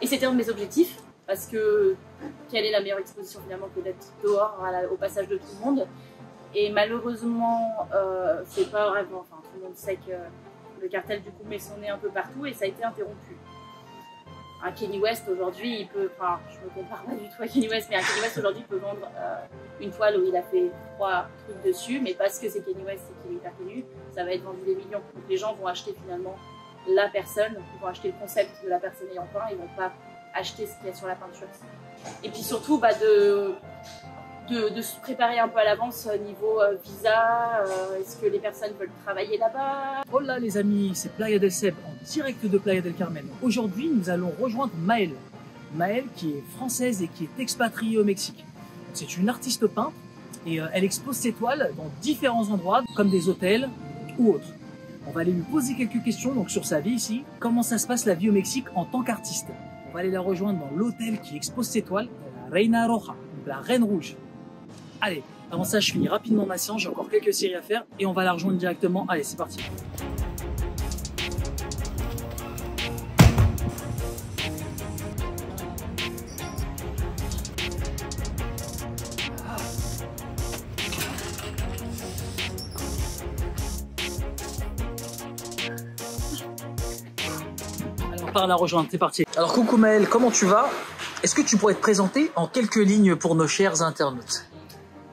c'était un de mes objectifs, parce que quelle est la meilleure exposition finalement que d'être dehors au passage de tout le monde. Et malheureusement, c'est pas vraiment, enfin tout le monde sait que le cartel du coup met son nez un peu partout et ça a été interrompu. Un Kanye West aujourd'hui, il peut, enfin je me compare pas du tout à Kanye West, mais un Kanye West aujourd'hui peut vendre une toile où il a fait 3 trucs dessus, mais parce que c'est Kanye West et qu'il est hyper connu, ça va être vendu des millions. Donc les gens vont acheter finalement la personne, ils vont acheter le concept de la personne ayant peint, ils vont pas acheter ce qu'il y a sur la peinture. Et puis surtout de se préparer un peu à l'avance niveau visa, est-ce que les personnes veulent travailler là-bas? Hola les amis, c'est Playa del Ceb en direct de Playa del Carmen. Aujourd'hui, nous allons rejoindre Maëlle. Maëlle qui est française et qui est expatriée au Mexique. C'est une artiste peintre et elle expose ses toiles dans différents endroits comme des hôtels ou autres. On va aller lui poser quelques questions donc sur sa vie ici, comment ça se passe la vie au Mexique en tant qu'artiste. On va aller la rejoindre dans l'hôtel qui expose ses toiles, la Reina Roja, donc la Reine Rouge. Allez, avant ça, je finis rapidement ma séance, j'ai encore quelques séries à faire et on va la rejoindre directement. Allez, c'est parti. Allez, on part à la rejoindre, c'est parti. Alors coucou Maëlle, comment tu vas? Est-ce que tu pourrais te présenter en quelques lignes pour nos chers internautes?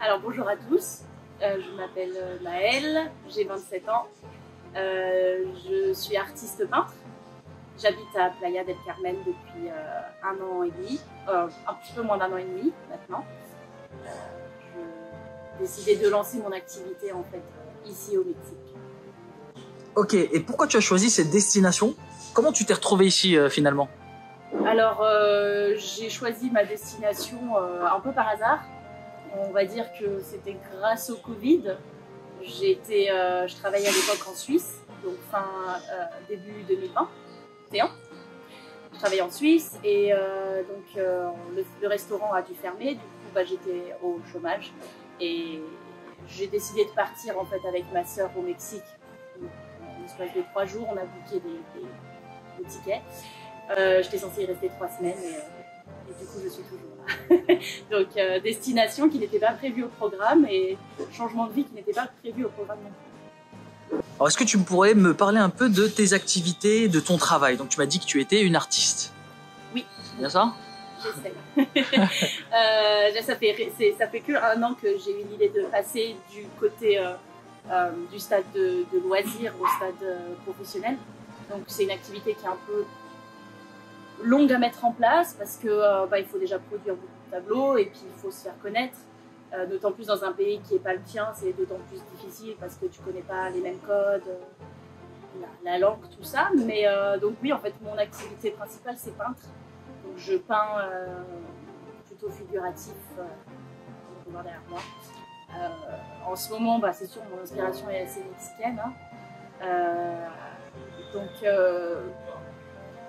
Alors bonjour à tous, je m'appelle Maëlle, j'ai 27 ans, je suis artiste peintre, j'habite à Playa del Carmen depuis 1 an et demi, un petit peu moins d'1 an et demi maintenant. J'ai décidé de lancer mon activité en fait ici au Mexique. Ok, et pourquoi tu as choisi cette destination? Comment tu t'es retrouvée ici finalement? Alors j'ai choisi ma destination un peu par hasard. On va dire que c'était grâce au Covid. Je travaillais à l'époque en Suisse, donc début 2021. Je travaillais en Suisse et le restaurant a dû fermer. Du coup, j'étais au chômage et j'ai décidé de partir en fait avec ma sœur au Mexique. En l'espace de 3 jours, on a booké des tickets. J'étais censée y rester 3 semaines et du coup je suis toujours là. Donc destination qui n'était pas prévue au programme et changement de vie qui n'était pas prévu au programme non plus. Alors est-ce que tu pourrais me parler un peu de tes activités, de ton travail? Donc tu m'as dit que tu étais une artiste. Oui. C'est bien ça? J'essaie. Ça fait que 1 an que j'ai eu l'idée de passer du côté du stade de loisir au stade professionnel. Donc c'est une activité qui est un peu longue à mettre en place parce que il faut déjà produire beaucoup de tableaux et puis il faut se faire connaître, d'autant plus dans un pays qui n'est pas le tien, c'est d'autant plus difficile parce que tu connais pas les mêmes codes, la langue, tout ça. Mais donc oui, en fait mon activité principale c'est peintre, donc je peins plutôt figuratif, comme on peut voir derrière moi. En ce moment c'est sûr mon inspiration est assez mexicaine, hein.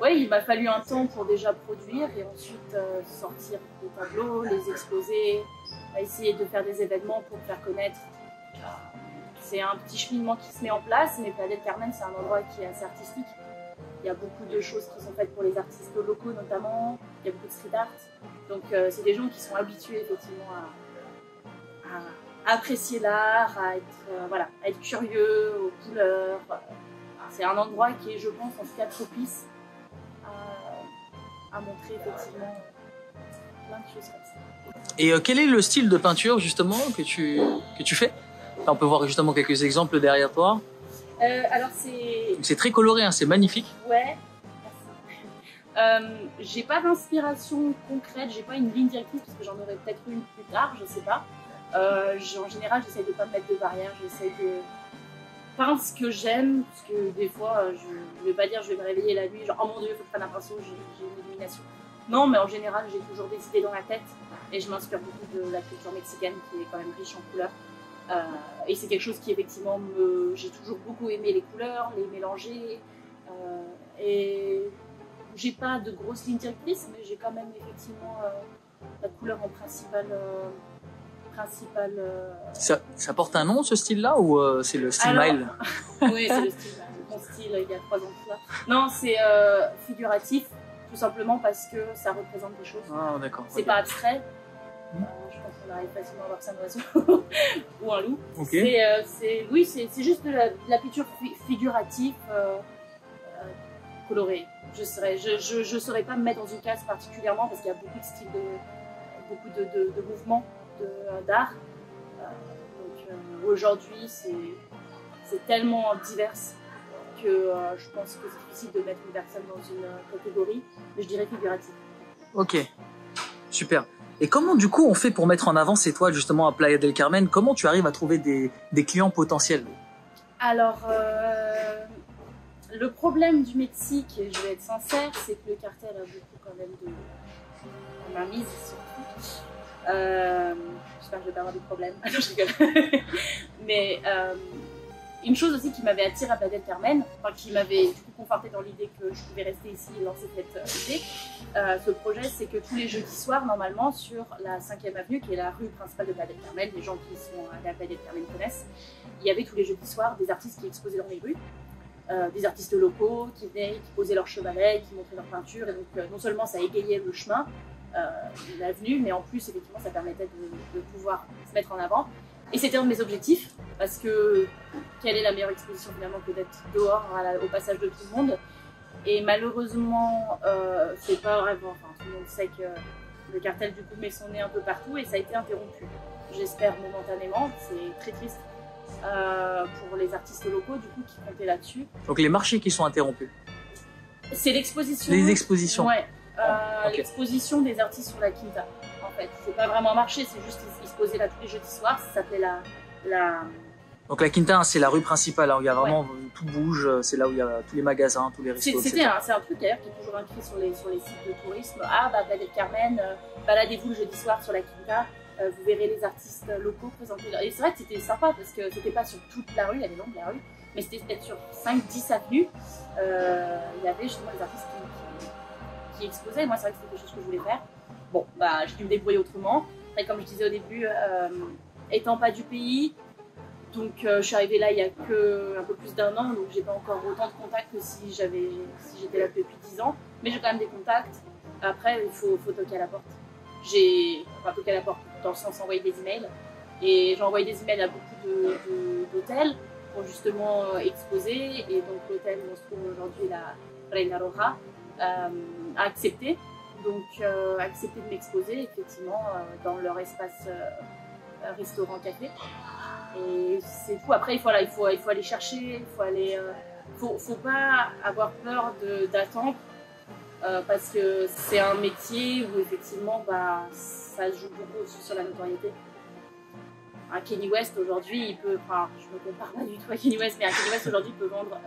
Oui, il m'a fallu un temps pour déjà produire et ensuite sortir des tableaux, les exposer, essayer de faire des événements pour me faire connaître. C'est un petit cheminement qui se met en place, mais Playa del Carmen, c'est un endroit qui est assez artistique. Il y a beaucoup de choses qui sont faites pour les artistes locaux notamment, il y a beaucoup de street art. Donc c'est des gens qui sont habitués effectivement à apprécier l'art, à être curieux aux couleurs. C'est un endroit qui est, je pense, en tout cas propice à montrer effectivement plein de choses comme ça. Et quel est le style de peinture justement que tu fais? Enfin, on peut voir justement quelques exemples derrière toi. Alors c'est très coloré, hein, c'est magnifique. Ouais, merci. J'ai pas d'inspiration concrète, j'ai pas une ligne directrice parce que j'en aurais peut-être une plus tard, je sais pas. En général, j'essaie de pas me mettre de barrière, j'essaie de peindre ce que j'aime, parce que des fois, je vais pas dire je vais me réveiller la nuit, genre oh mon dieu, faut que je prenne un pinceau, j'ai une illumination. Non, mais en général, j'ai toujours des idées dans la tête et je m'inspire beaucoup de la culture mexicaine qui est quand même riche en couleurs. Et c'est quelque chose qui effectivement j'ai toujours beaucoup aimé les couleurs, les mélanger. Et j'ai pas de grosse ligne directrice, mais j'ai quand même effectivement la couleur en principale. Ça porte un nom ce style-là ou c'est le style Maëlle? Oui, c'est le style. Mon style il y a 3 ans de ça. Non, c'est figuratif. tout simplement parce que ça représente des choses. Ah, d'accord. C'est pas abstrait. Je pense qu'on arrive facilement à voir ça un oiseau ou un loup. Okay. Oui, c'est juste de la peinture figurative colorée. Je saurais pas me mettre dans une case particulièrement parce qu'il y a beaucoup de styles, beaucoup de mouvements d'art. Aujourd'hui, c'est tellement divers que je pense que c'est difficile de mettre une personne dans une catégorie, mais je dirais figurative. Ok, super. Et comment du coup on fait pour mettre en avant ces toiles justement à Playa del Carmen? Comment tu arrives à trouver des clients potentiels? Alors, le problème du Mexique, et je vais être sincère, c'est que le cartel a beaucoup quand même de mainmise surtout. J'espère que je vais pas avoir de problème. Ah non, je rigole. Mais une chose aussi qui m'avait attirée à Playa del Carmen, enfin qui m'avait du coup confortée dans l'idée que je pouvais rester ici et lancer cette idée, ce projet, c'est que tous les jeudis soirs, normalement, sur la 5e avenue, qui est la rue principale de Playa del Carmen, les gens qui sont allés à Playa del Carmen connaissent, il y avait tous les jeudis soirs des artistes qui exposaient dans les rues. Des artistes locaux qui venaient, qui posaient leur chevalet, qui montraient leur peinture, et donc non seulement ça égayait le chemin, l'avenue, mais en plus effectivement ça permettait de pouvoir se mettre en avant. Et c'était un de mes objectifs, parce que quelle est la meilleure exposition finalement que d'être dehors au passage de tout le monde. Et malheureusement, c'est pas vraiment, enfin tout le monde sait que le cartel du coup met son nez un peu partout et ça a été interrompu. J'espère momentanément, c'est très triste. Pour les artistes locaux du coup qui comptaient là-dessus. Donc les marchés qui sont interrompus. C'est l'exposition. Les expositions. Ouais. Okay. L'exposition des artistes sur la Quinta. En fait, c'est pas vraiment un marché, c'est juste ils se posaient là tous les jeudis soirs. Ça s'appelait la. Donc la Quinta, c'est la rue principale, hein, où il y a vraiment tout bouge. C'est là où il y a tous les magasins, tous les restos. C'est un truc d'ailleurs qui est toujours inscrit sur les sites de tourisme. Ah bah Playa del Carmen, baladez-vous le jeudi soir sur la Quinta. Vous verrez les artistes locaux présenter. Et c'est vrai que c'était sympa parce que c'était pas sur toute la rue, elle est longue la rue, mais c'était peut-être sur 5-10 avenues. Il y avait justement les artistes qui exposaient. Moi, c'est vrai que c'était quelque chose que je voulais faire. Bon, bah, j'ai dû me débrouiller autrement. Et comme je disais au début, étant pas du pays, donc je suis arrivée là il y a que un peu plus d'1 an, donc j'ai pas encore autant de contacts que si j'étais là depuis 10 ans. Mais j'ai quand même des contacts. Après, il faut toquer à la porte. J'ai toqué à la porte dans le sens envoyer des emails et j'ai envoyé des emails à beaucoup d'hôtels pour justement exposer et donc l'hôtel où on se trouve aujourd'hui, la Reina Roja, a accepté accepté de m'exposer effectivement dans leur espace restaurant café et c'est tout. Après il faut aller chercher, faut pas avoir peur d'attendre. Parce que c'est un métier où effectivement ça joue beaucoup aussi sur la notoriété. Un Kanye West aujourd'hui, il peut, enfin je me compare pas du tout à Kanye West, mais un Kanye West aujourd'hui peut vendre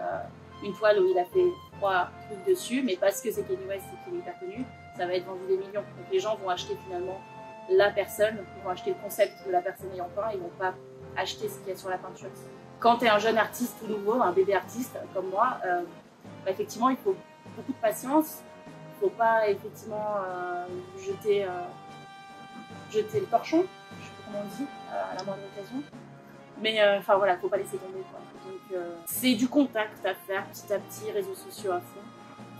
une toile où il a fait 3 trucs dessus, mais parce que c'est Kanye West et qu'il est hyper connu, ça va être vendu des millions. Donc les gens vont acheter finalement la personne, ils vont acheter le concept de la personne ayant peint, ils vont pas acheter ce qu'il y a sur la peinture. Quand tu es un jeune artiste tout nouveau, un bébé artiste comme moi, effectivement il faut beaucoup de patience. Il ne faut pas effectivement jeter le torchon, je sais pas comment on dit, à la moindre occasion. Mais enfin voilà, il ne faut pas laisser tomber, quoi. Donc c'est du contact à faire petit à petit, réseaux sociaux à fond.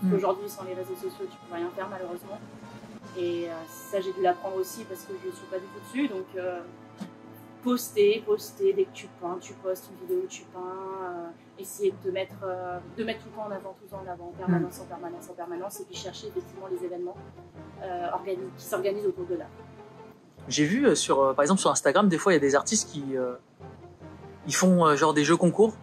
Parce qu'aujourd'hui, sans les réseaux sociaux, tu peux rien faire malheureusement. Et ça, j'ai dû l'apprendre aussi parce que je ne suis pas du tout dessus. Donc poster, dès que tu peins, tu postes une vidéo où tu peins, essayer de mettre tout le temps en avant, en permanence, et puis chercher effectivement les événements qui s'organisent autour de l'art. J'ai vu par exemple sur Instagram, des fois il y a des artistes qui ils font genre des jeux concours.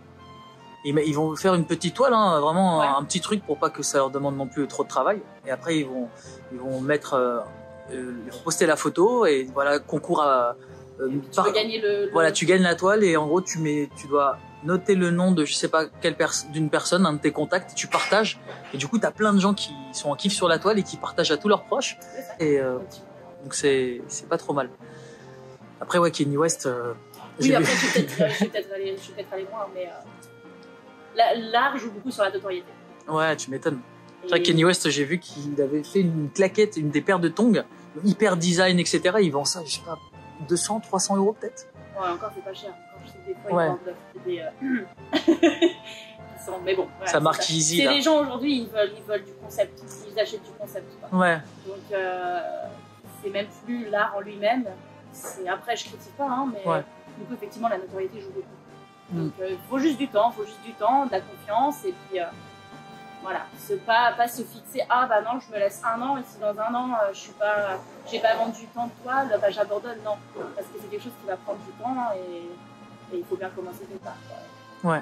Ils vont faire une petite toile, hein, vraiment un petit truc pour pas que ça leur demande non plus trop de travail. Et après ils vont mettre, ils vont poster la photo et voilà, concours à tu peux gagner Voilà, tu gagnes la toile et en gros tu dois noter le nom de je sais pas d'une personne, un de tes contacts, et tu partages. Et du coup t'as plein de gens qui sont en kiff sur la toile et qui partagent à tous leurs proches. Et donc c'est pas trop mal. Après ouais, Kanye West. Oui, après je vais peut-être aller loin, mais l'art joue beaucoup sur la notoriété. Ouais, tu m'étonnes. C'est vrai que Kanye West, j'ai vu qu'il avait fait une claquette, des paires de tongs, hyper design, etc. Il vend ça, je sais pas, 200, 300 euros peut-être. Ouais, encore c'est pas cher. Encore je sais que des fois ils vendent Mais bon, voilà, ça marque easy. C'est les gens aujourd'hui, ils veulent du concept, ils achètent du concept. Quoi. Ouais. Donc c'est même plus l'art en lui-même. Après, je critique pas, hein, mais du coup, effectivement, la notoriété joue beaucoup. Donc il faut juste du temps, de la confiance et puis voilà, pas se fixer bah non, je me laisse un an et si dans un an j'ai pas vendu tant de toiles, bah j'abandonne, non, parce que c'est quelque chose qui va prendre du temps et il faut bien commencer quelque part. Ouais.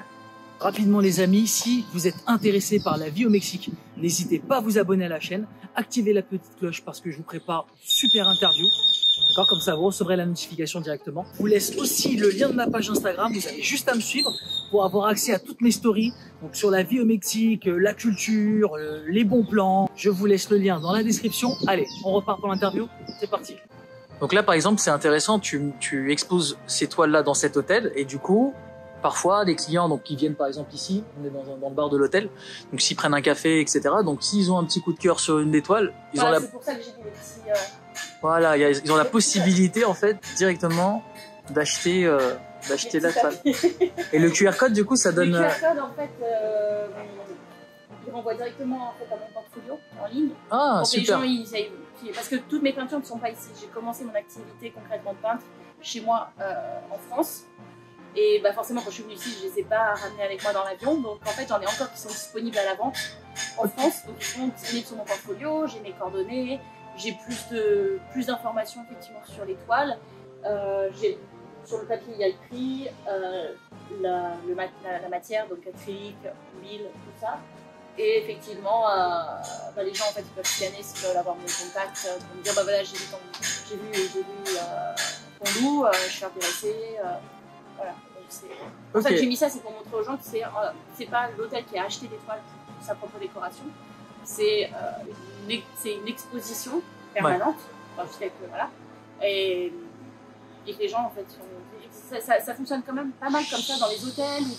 Rapidement les amis, si vous êtes intéressés par la vie au Mexique, n'hésitez pas à vous abonner à la chaîne, activez la petite cloche parce que je vous prépare une super interview. D'accord, comme ça vous recevrez la notification directement. Je vous laisse aussi le lien de ma page Instagram, vous avez juste à me suivre pour avoir accès à toutes mes stories, donc sur la vie au Mexique, la culture, les bons plans. Je vous laisse le lien dans la description. Allez, on repart pour l'interview, c'est parti. Donc là par exemple c'est intéressant, tu exposes ces toiles là dans cet hôtel et du coup parfois des clients donc qui viennent par exemple ici, on est dans le bar de l'hôtel, donc s'ils prennent un café etc. Donc s'ils ont un petit coup de cœur sur une des toiles, ils ont c'est pour ça que j'ai mis les petits. Voilà, ils ont la possibilité en fait directement d'acheter la toile. Et le QR code du coup ça donne. Le QR code en fait, il renvoie directement en fait, à mon portfolio en ligne. Ah pour super. Que les gens, parce que toutes mes peintures ne sont pas ici. J'ai commencé mon activité concrètement de peintre chez moi en France. Et bah forcément quand je suis venue ici, je les ai pas ramenés avec moi dans l'avion. Donc en fait j'en ai encore qui sont disponibles à la vente en France. Donc ils sont disponibles sur mon portfolio, j'ai mes coordonnées. J'ai plus d'informations effectivement sur les toiles. Sur le papier, il y a le prix, la matière, donc acrylique, huile, tout ça. Et effectivement, les gens en fait, ils peuvent scanner s'ils veulent avoir mon contact pour me dire voilà, j'ai vu ton loup, je suis intéressée. Voilà. En fait, j'ai mis ça, c'est pour montrer aux gens que c'est pas l'hôtel qui a acheté des toiles pour sa propre décoration. C'est une exposition permanente, voilà, et que les gens en fait ça fonctionne quand même pas mal comme ça dans les hôtels ou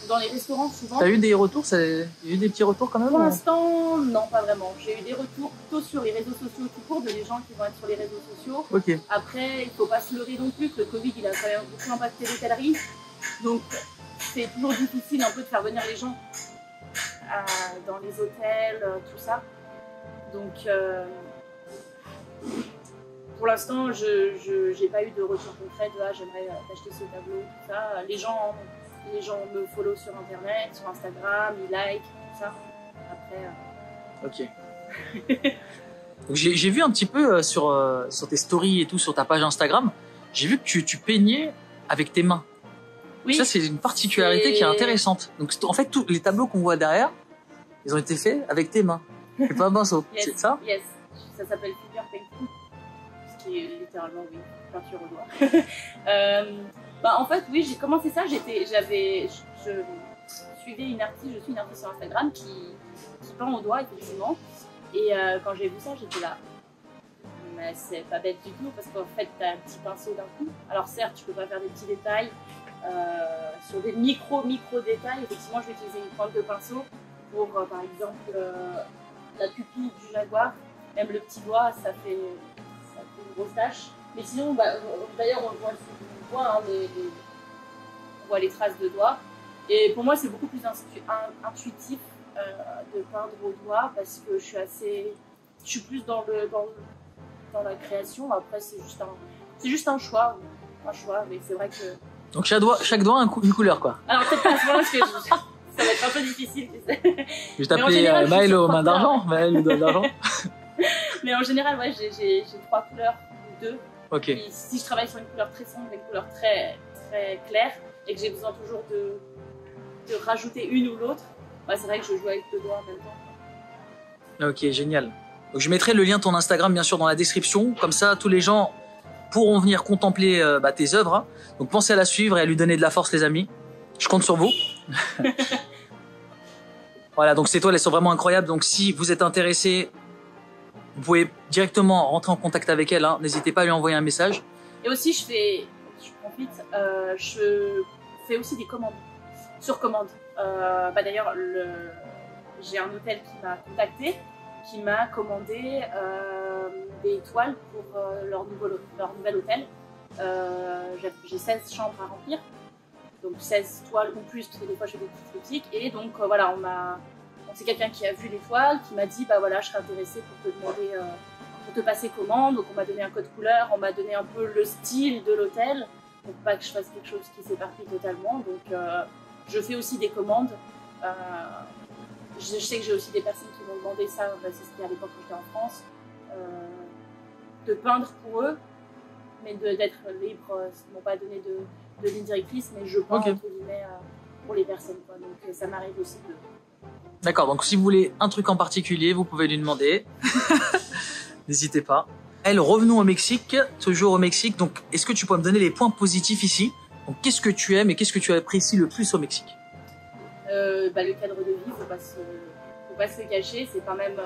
dans les restaurants souvent. T'as eu des retours, il y a eu des petits retours quand même? Pour l'instant, non, pas vraiment. J'ai eu des retours plutôt sur les réseaux sociaux tout court, de les gens qui vont être sur les réseaux sociaux. Okay. Après, il faut pas se leurrer non plus que le Covid il a quand même beaucoup impacté l'hôtellerie, donc c'est toujours difficile un peu de faire venir les gens dans les hôtels, tout ça. Donc pour l'instant, je n'ai pas eu de retour concret de j'aimerais acheter ce tableau, tout ça. Les gens me follow sur internet, sur Instagram, ils like, tout ça. Après. Ok. Donc j'ai vu un petit peu sur tes stories et tout, sur ta page Instagram, j'ai vu que tu peignais avec tes mains. Oui. Ça, c'est une particularité qui est intéressante. Donc en fait, tous les tableaux qu'on voit derrière, ils ont été faits avec tes mains. C'est pas un pinceau, yes, c'est ça? Yes, ça s'appelle figure painting. Ce qui est littéralement, oui, peinture au doigt. En fait, oui, j'ai commencé ça, je suivais une artiste sur Instagram qui peint au doigt, effectivement. Et quand j'ai vu ça, j'étais là. Mais c'est pas bête du tout, parce qu'en fait, t'as un petit pinceau d'un coup. Alors certes, tu peux pas faire des petits détails. Sur des micro détails, effectivement, je vais utiliser une pointe de pinceau pour, par exemple, la pupille du jaguar. Même le petit doigt, ça fait une grosse tache. Mais sinon, d'ailleurs, on voit les traces de doigts. Et pour moi, c'est beaucoup plus intuitif de peindre au doigt parce que je suis plus dans la création. Après, c'est juste un choix, mais c'est vrai que. Donc chaque doigt a une couleur, quoi. Alors peut-être pas à ce moment-là, parce que ça va être un peu difficile, tu sais. Je vais t'appeler Maëlle aux mains d'argent, Maëlle aux doigts d'argent. Mais en général, ouais, j'ai 3 couleurs ou 2. Ok. Et si je travaille sur une couleur très sombre, une couleur très très claire, et que j'ai besoin toujours de rajouter une ou l'autre, c'est vrai que je joue avec 2 doigts en même temps. Ok, génial. Donc je mettrai le lien de ton Instagram bien sûr dans la description, comme ça tous les gens pourront venir contempler tes œuvres. Hein. Donc pensez à la suivre et à lui donner de la force les amis. Je compte sur vous. Voilà, donc ces toiles elles sont vraiment incroyables. Donc si vous êtes intéressé, vous pouvez directement rentrer en contact avec elle. Hein. N'hésitez pas à lui envoyer un message. Et aussi je fais aussi des commandes, sur commande. D'ailleurs j'ai un hôtel qui m'a contacté, qui m'a commandé des toiles pour leur nouvel hôtel. J'ai 16 chambres à remplir donc 16 toiles ou plus, parce que des fois je fais des petites boutiques. Et donc voilà, c'est quelqu'un qui a vu les toiles, qui m'a dit bah voilà, je serais intéressée pour te demander, pour te passer commande. Donc on m'a donné un code couleur, on m'a donné un peu le style de l'hôtel, pour pas que je fasse quelque chose qui s'éparpille totalement. Donc je fais aussi des commandes. Je sais que j'ai aussi des personnes qui m'ont demandé ça, bah, c'est ce qu'il y a à l'époque quand j'étais en France, de peindre pour eux, mais d'être libre. Ils m'ont pas donné de ligne directrice, mais je peins entre guillemets pour les personnes, quoi. Donc ça m'arrive aussi de... D'accord, donc si vous voulez un truc en particulier, vous pouvez lui demander. N'hésitez pas. Revenons au Mexique, toujours au Mexique. Donc, est-ce que tu peux me donner les points positifs ici? Donc, qu'est-ce que tu aimes et qu'est-ce que tu apprécies le plus au Mexique? Le cadre de vie, faut pas se le cacher, c'est quand même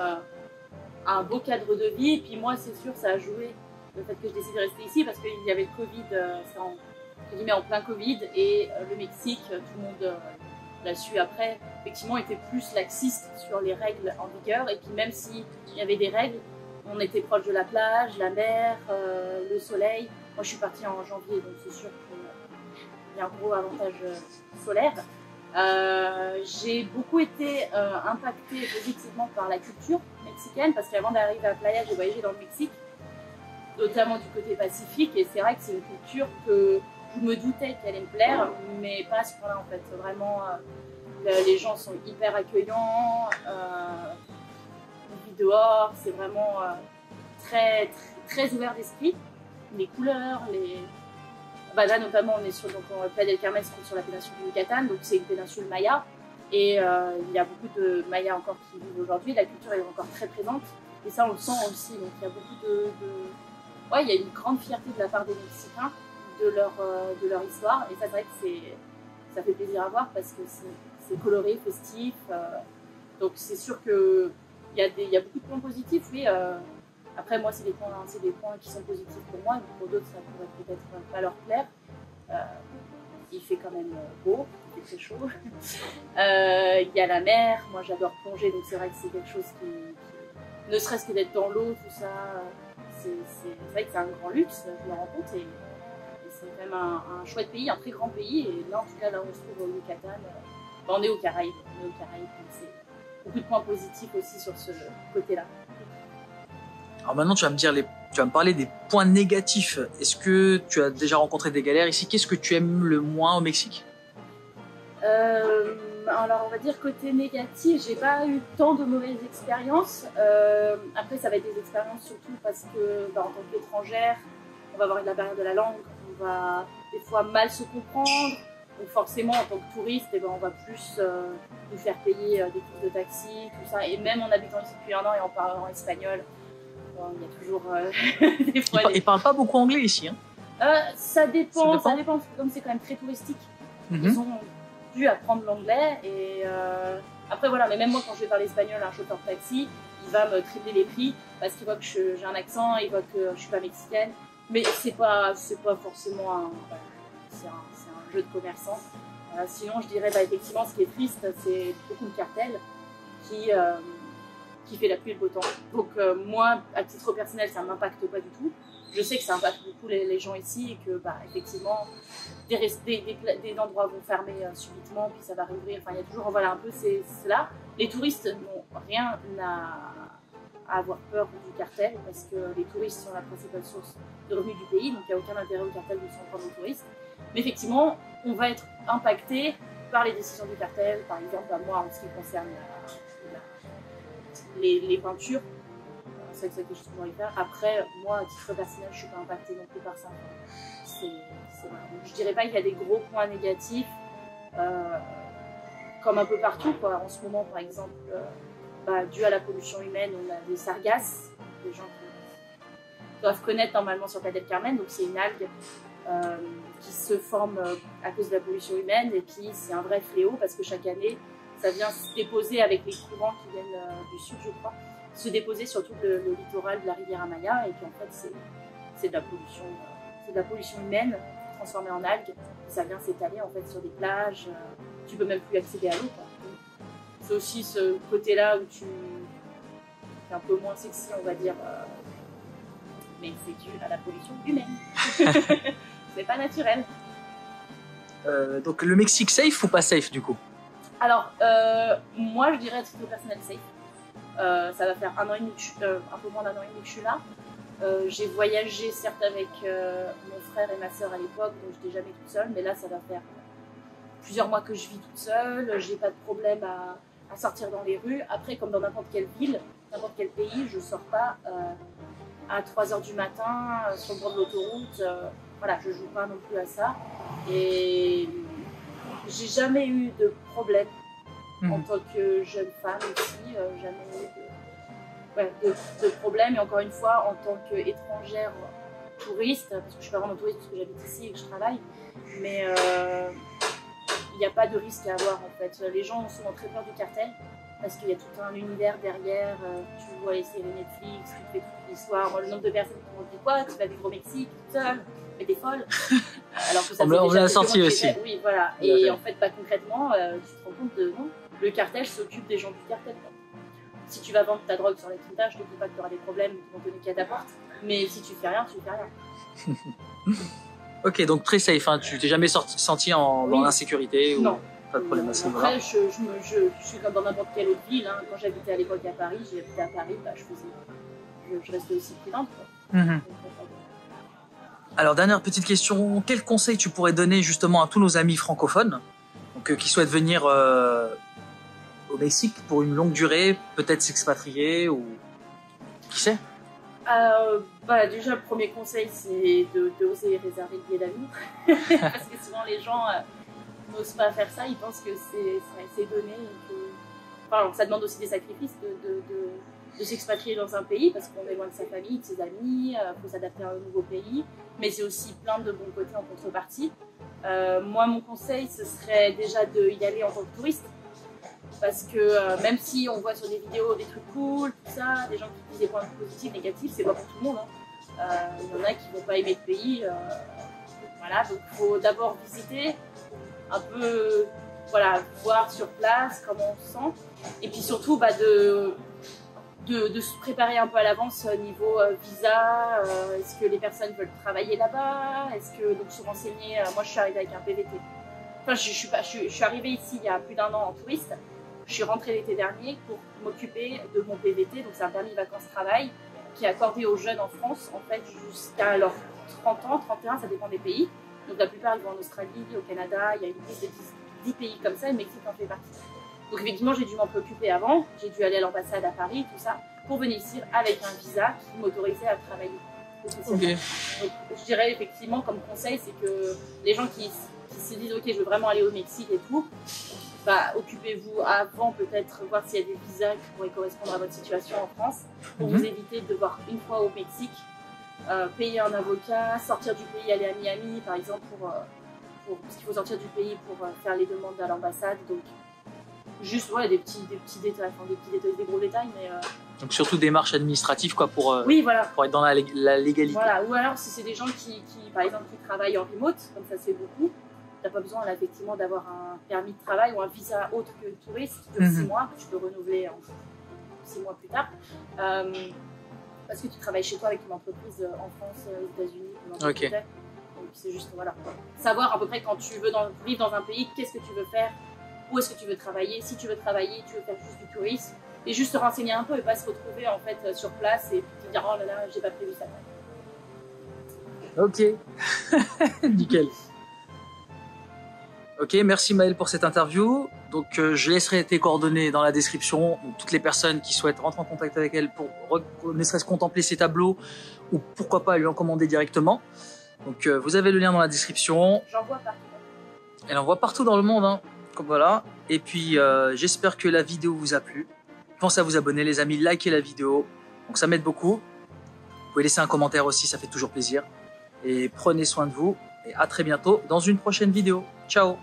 un beau cadre de vie. Et puis moi, c'est sûr, ça a joué le fait que je décide de rester ici parce qu'il y avait le Covid, c'est en plein Covid, et le Mexique, tout le monde l'a su après, effectivement, était plus laxiste sur les règles en vigueur. Et puis même s'il y avait des règles, on était proche de la plage, la mer, le soleil. Moi, je suis partie en janvier, donc c'est sûr qu'il y a un gros avantage solaire. J'ai beaucoup été impactée positivement par la culture mexicaine parce qu'avant d'arriver à Playa, j'ai voyagé dans le Mexique, notamment du côté Pacifique, et c'est vrai que c'est une culture que je me doutais qu'elle allait me plaire, mais pas à ce point-là en fait. Vraiment, les gens sont hyper accueillants, on vit dehors, c'est vraiment très, très, très ouvert d'esprit. Les couleurs, bah là notamment on est sur Playa del Carmen, sur la péninsule du Yucatan, donc c'est une péninsule maya, et il y a beaucoup de mayas encore qui vivent aujourd'hui. La culture est encore très présente, et ça on le sent aussi. Donc il y a beaucoup ouais, il y a une grande fierté de la part des Mexicains de leur histoire, et ça c'est vrai que ça fait plaisir à voir parce que c'est coloré, festif. Donc c'est sûr que il y a beaucoup de points positifs, oui. Après, moi, c'est des points qui sont positifs pour moi, mais pour d'autres, ça pourrait peut-être pas leur plaire. Il fait quand même beau, il fait très chaud. Il y a la mer, moi j'adore plonger, donc c'est vrai que c'est quelque chose qui ne serait-ce que d'être dans l'eau, tout ça, c'est vrai que c'est un grand luxe, je me rends compte, et c'est quand même un chouette pays, un très grand pays. Et là, en tout cas, là où on se trouve au Yucatan, on est aux Caraïbes, c'est beaucoup de points positifs aussi sur ce côté-là. Alors maintenant, tu vas me parler des points négatifs. Est-ce que tu as déjà rencontré des galères ici? Qu'est-ce que tu aimes le moins au Mexique? Alors, on va dire côté négatif, j'ai pas eu tant de mauvaises expériences. Après, ça va être des expériences surtout parce que, en tant qu'étrangère, on va avoir la barrière de la langue, on va des fois mal se comprendre. Donc forcément, en tant que touriste, on va plus nous faire payer des coûts de taxi, tout ça. Et même en habitant ici depuis 1 an et en parlant espagnol, il y a toujours des fois... Ils parlent pas beaucoup anglais ici, hein? Ça dépend, parce que comme c'est quand même très touristique, ils ont dû apprendre l'anglais. Et après voilà, mais même moi quand je vais parler espagnol à un chauffeur de taxi, il va me tripler les prix parce qu'il voit que j'ai un accent, il voit que je suis pas mexicaine. Mais c'est pas forcément c'est un jeu de commerçant. Sinon je dirais effectivement ce qui est triste, c'est beaucoup de cartels qui fait la pluie et le beau temps. Donc moi, à titre personnel, ça ne m'impacte pas du tout. Je sais que ça impacte beaucoup les gens ici et que effectivement, des endroits vont fermer subitement, puis ça va rouvrir. Enfin, il y a toujours un peu cela. Les touristes n'ont rien à avoir peur du cartel parce que les touristes sont la principale source de revenus du pays, donc il n'y a aucun intérêt au cartel de s'en prendre aux touristes. Mais effectivement, on va être impacté par les décisions du cartel. Par exemple, moi, en ce qui concerne les peintures, c'est ça que je trouve faire. Après, moi, à titre personnel, je ne suis pas impactée non plus par ça. Voilà. Donc, je dirais pas qu'il y a des gros points négatifs, comme un peu partout, quoi. En ce moment, par exemple, dû à la pollution humaine, on a des sargasses, des gens qui doivent connaître normalement sur Playa del Carmen. Donc c'est une algue qui se forme à cause de la pollution humaine, et puis c'est un vrai fléau parce que chaque année, ça vient se déposer avec les courants qui viennent du sud, je crois, se déposer sur tout le littoral de la rivière Amaya, et puis en fait c'est de la pollution humaine transformée en algues, et ça vient s'étaler en fait sur des plages, tu peux même plus accéder à l'eau, quoi. C'est aussi ce côté-là où tu es un peu moins sexy, on va dire, mais c'est dû à la pollution humaine. C'est pas naturel. Donc le Mexique safe ou pas safe du coup? Alors, moi je dirais à titre personnel safe. Ça va faire un an et demi un peu moins d'un an et demi que je suis là. J'ai voyagé certes avec mon frère et ma soeur à l'époque, donc je n'étais jamais toute seule, mais là ça va faire plusieurs mois que je vis toute seule, j'ai pas de problème à sortir dans les rues. Après, comme dans n'importe quelle ville, n'importe quel pays, je sors pas à 3 h du matin sur le bord de l'autoroute. Voilà, je joue pas non plus à ça. Et j'ai jamais eu de problème en tant que jeune femme aussi, jamais eu de problème. Et encore une fois, en tant qu'étrangère touriste, parce que je suis pas vraiment touriste parce que j'habite ici et que je travaille, mais il n'y a pas de risque à avoir en fait. Les gens ont souvent très peur du cartel parce qu'il y a tout un univers derrière. Tu vois les séries Netflix, tu fais toute l'histoire. Moi, le nombre de personnes qui m'ont dit quoi, tu vas vivre au Mexique toute seule, mais t'es folle. Alors que ça on l'a sorti aussi. Oui, voilà. Et en fait, concrètement, tu te rends compte de non, le cartel s'occupe des gens du cartel. Quoi. Si tu vas vendre ta drogue sur les Trinidad, je ne te dis pas que tu auras des problèmes qui vont te niquer à ta porte. Mais si tu fais rien, tu fais rien. Ok, donc très safe, hein. Tu t'es jamais senti dans l'insécurité ou... Non. Pas de problème à ce niveau-là. Après, je suis comme dans n'importe quelle autre ville. Hein. Quand j'habitais à l'époque à Paris, j'habitais à Paris, bah, je restais aussi prudente. Alors, dernière petite question. Quel conseil tu pourrais donner justement à tous nos amis francophones donc, qui souhaitent venir au Mexique pour une longue durée, peut-être s'expatrier ou... Qui sait? Déjà, le premier conseil, c'est d'oser réserver le billet d'avion. Parce que souvent, les gens n'osent pas faire ça. Ils pensent que c'est donné. Et que... Enfin, ça demande aussi des sacrifices de s'expatrier dans un pays parce qu'on est loin de sa famille, de ses amis. Il faut s'adapter à un nouveau pays. Mais c'est aussi plein de bons côtés en contrepartie. Moi, mon conseil, ce serait déjà d'y aller en tant que touriste. Parce que même si on voit sur des vidéos des trucs cool, tout ça, des gens qui disent des points positifs, négatifs, c'est pas pour tout le monde. Hein. Il y en a qui vont pas aimer le pays. Voilà, donc il faut d'abord visiter, un peu voir sur place comment on se sent. Et puis surtout de se préparer un peu à l'avance niveau visa. Est-ce que les personnes veulent travailler là-bas? Est-ce que donc se renseigner? Moi je suis arrivée avec un PVT. Enfin, je suis arrivée ici il y a plus d'un an en touriste. Je suis rentrée l'été dernier pour m'occuper de mon PVT, donc c'est un permis vacances-travail qui est accordé aux jeunes en France, en fait, jusqu'à leurs 30 ans, 31, ça dépend des pays. Donc la plupart, ils vont en Australie, au Canada, il y a une liste de 10 pays comme ça, et le Mexique en fait partie. Donc effectivement, j'ai dû m'en préoccuper avant, j'ai dû aller à l'ambassade à Paris, tout ça, pour venir ici avec un visa qui m'autorisait à travailler. Okay. Donc je dirais effectivement, comme conseil, c'est que les gens qui se disent ok, je veux vraiment aller au Mexique et tout, occupez-vous avant, peut-être voir s'il y a des visas qui pourraient correspondre à votre situation en France pour vous éviter de devoir une fois au Mexique payer un avocat, sortir du pays, aller à Miami par exemple parce qu'il faut sortir du pays pour faire les demandes à l'ambassade. Donc juste des petits détails, des gros détails, mais donc surtout démarches administratives quoi pour pour être dans la légalité. Voilà, ou alors si c'est des gens qui par exemple qui travaillent en remote, comme ça c'est beaucoup. T'as pas besoin là, effectivement d'avoir un permis de travail ou un visa autre que touriste qui dure 6 mois, que tu peux renouveler 6 mois plus tard. Parce que tu travailles chez toi avec une entreprise en France, aux États-Unis, okay. Donc c'est juste savoir à peu près quand tu veux vivre dans un pays, qu'est-ce que tu veux faire, où est-ce que tu veux travailler, si tu veux travailler, tu veux faire juste du tourisme, et juste te renseigner un peu et pas se retrouver en fait sur place et te dire oh là là, j'ai pas prévu ça. Ok, nickel. Ok, merci Maëlle pour cette interview. Donc je laisserai tes coordonnées dans la description. Donc, toutes les personnes qui souhaitent rentrer en contact avec elle pour ne serait-ce contempler ses tableaux ou pourquoi pas lui en commander directement. Donc vous avez le lien dans la description. J'en vois partout. Elle en voit partout dans le monde, hein. Comme voilà. Et puis j'espère que la vidéo vous a plu. Pensez à vous abonner les amis, likez la vidéo. Donc ça m'aide beaucoup. Vous pouvez laisser un commentaire aussi, ça fait toujours plaisir. Et prenez soin de vous. Et à très bientôt dans une prochaine vidéo. Ciao!